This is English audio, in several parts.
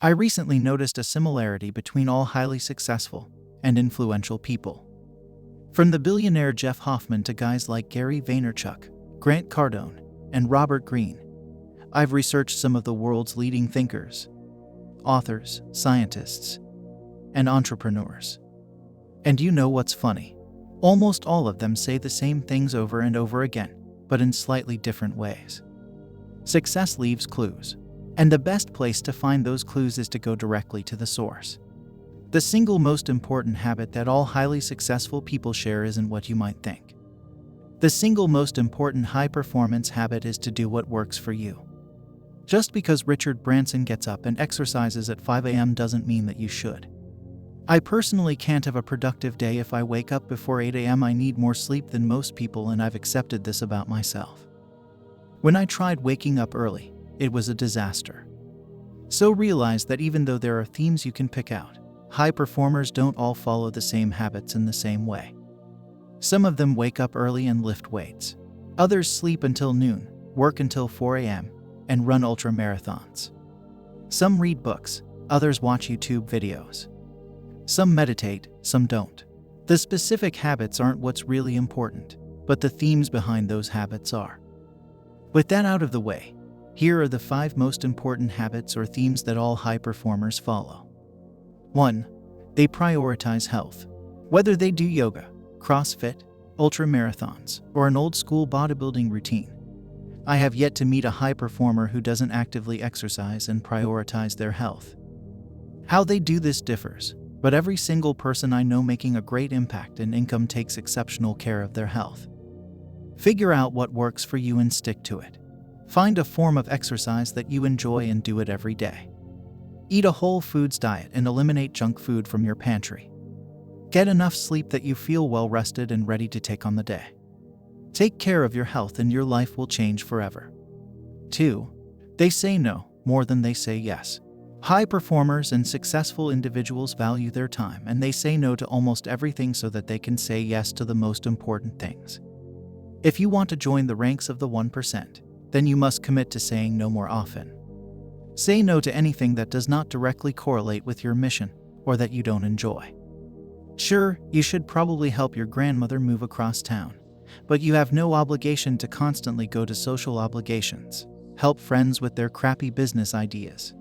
I recently noticed a similarity between all highly successful and influential people. From the billionaire Jeff Hoffman to guys like Gary Vaynerchuk, Grant Cardone, and Robert Greene, I've researched some of the world's leading thinkers, authors, scientists, and entrepreneurs. And you know what's funny? Almost all of them say the same things over and over again, but in slightly different ways. Success leaves clues, and the best place to find those clues is to go directly to the source. The single most important habit that all highly successful people share isn't what you might think. The single most important high-performance habit is to do what works for you. Just because Richard Branson gets up and exercises at 5 a.m. doesn't mean that you should. I personally can't have a productive day if I wake up before 8 a.m. I need more sleep than most people, and I've accepted this about myself. When I tried waking up early, it was a disaster. So realize that even though there are themes you can pick out, high performers don't all follow the same habits in the same way. Some of them wake up early and lift weights. Others sleep until noon, work until 4 a.m., and run ultra marathons. Some read books, others watch YouTube videos. Some meditate, some don't. The specific habits aren't what's really important, but the themes behind those habits are. With that out of the way, here are the 5 most important habits or themes that all high performers follow. 1. They prioritize health. Whether they do yoga, CrossFit, ultra marathons, or an old school bodybuilding routine, I have yet to meet a high performer who doesn't actively exercise and prioritize their health. How they do this differs, but every single person I know making a great impact and income takes exceptional care of their health. Figure out what works for you and stick to it. Find a form of exercise that you enjoy and do it every day. Eat a whole foods diet and eliminate junk food from your pantry. Get enough sleep that you feel well rested and ready to take on the day. Take care of your health and your life will change forever. 2. They say no more than they say yes. High performers and successful individuals value their time, and they say no to almost everything so that they can say yes to the most important things. If you want to join the ranks of the 1%, then you must commit to saying no more often. Say no to anything that does not directly correlate with your mission or that you don't enjoy. Sure, you should probably help your grandmother move across town, but you have no obligation to constantly go to social obligations, help friends with their crappy business ideas,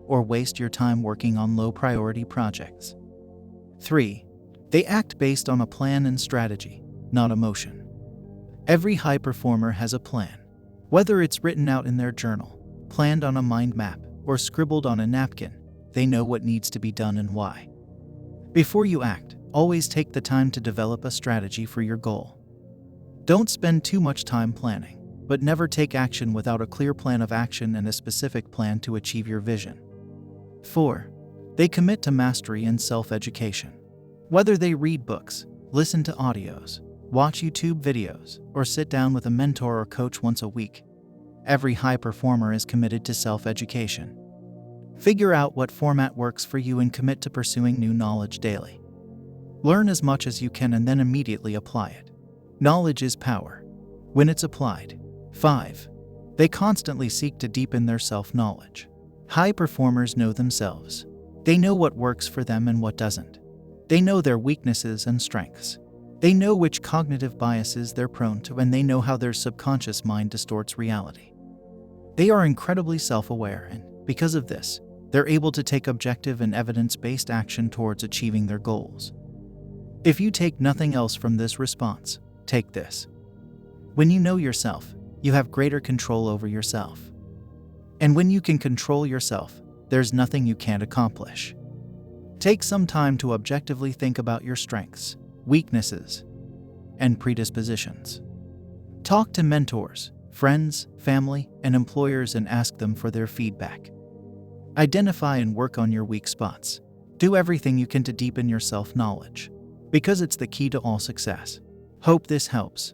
or waste your time working on low-priority projects. 3. They act based on a plan and strategy, not emotion. Every high performer has a plan. Whether it's written out in their journal, planned on a mind map, or scribbled on a napkin, they know what needs to be done and why. Before you act, always take the time to develop a strategy for your goal. Don't spend too much time planning, but never take action without a clear plan of action and a specific plan to achieve your vision. 4. They commit to mastery and self-education. Whether they read books, listen to audios, watch YouTube videos, or sit down with a mentor or coach once a week, every high performer is committed to self-education. Figure out what format works for you and commit to pursuing new knowledge daily. Learn as much as you can and then immediately apply it. Knowledge is power when it's applied. 5. They constantly seek to deepen their self-knowledge. High performers know themselves. They know what works for them and what doesn't. They know their weaknesses and strengths. They know which cognitive biases they're prone to, and they know how their subconscious mind distorts reality. They are incredibly self-aware, and because of this, they're able to take objective and evidence-based action towards achieving their goals. If you take nothing else from this response, take this. When you know yourself, you have greater control over yourself. And when you can control yourself, there's nothing you can't accomplish. Take some time to objectively think about your strengths, weaknesses, and predispositions. Talk to mentors, friends, family, and employers and ask them for their feedback. Identify and work on your weak spots. Do everything you can to deepen your self-knowledge, because it's the key to all success. Hope this helps.